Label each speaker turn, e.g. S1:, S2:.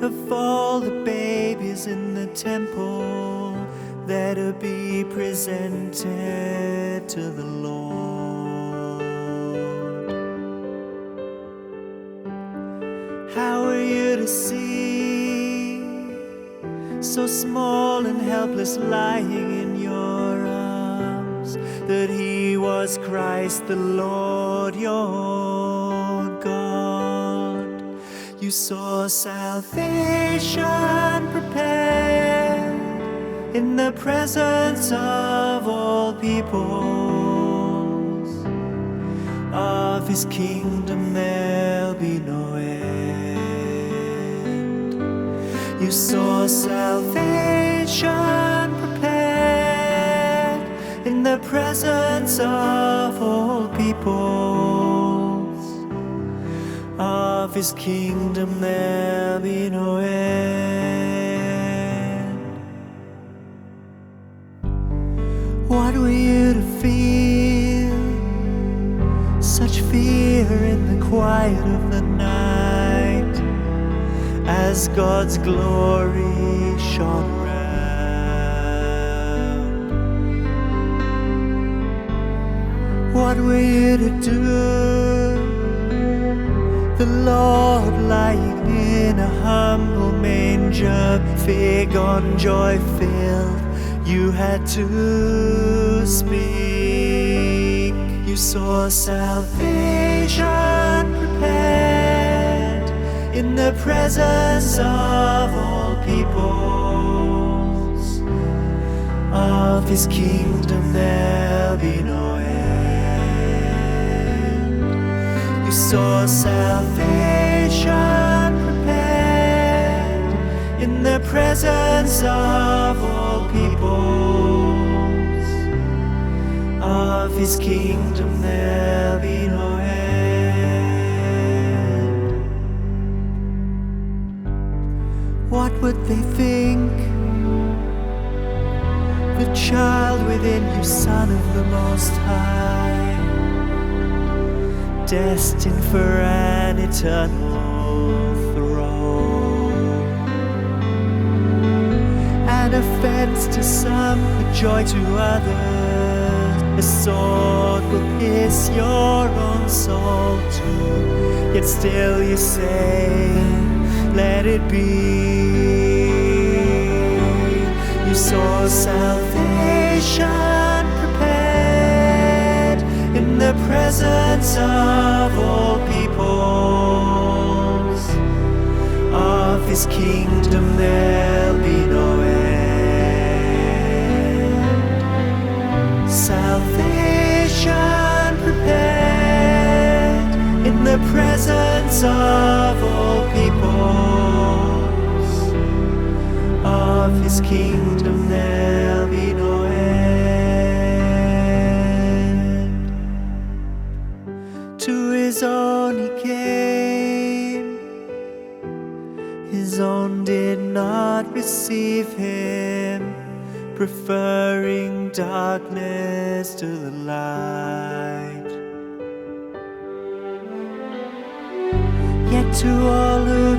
S1: of all the babies in the temple that'll be presented to the Lord. How are you to see, so small and helpless, lying in your arms, that He was Christ the Lord your God? You saw salvation prepared in the presence of all peoples. Of His kingdom there'll be no end. You saw salvation prepared in the presence of all peoples. Of His kingdom there'll be no end. What were you to feel? Such fear in the quiet of the night, as God's glory shone around. What were you to do? The Lord lying in a humble manger, fig on joy filled, you had to speak. You saw salvation prepared in the presence of all peoples. Of His kingdom there'll be no end. You saw salvation prepared in the presence of all peoples. Of His kingdom there'll be no end. What would they think? The child within you, Son of the Most High, destined for an eternal throne. An offence to some, but joy to others. A sword will pierce your own soul too, yet still you say, let it be. You saw salvation prepared in the presence of all peoples. Of His kingdom there'll be no end. Salvation prepared in the presence of all peoples. Of His kingdom there'll be no end. To His own He came, His own did not receive Him, preferring darkness to the light. Yet to all who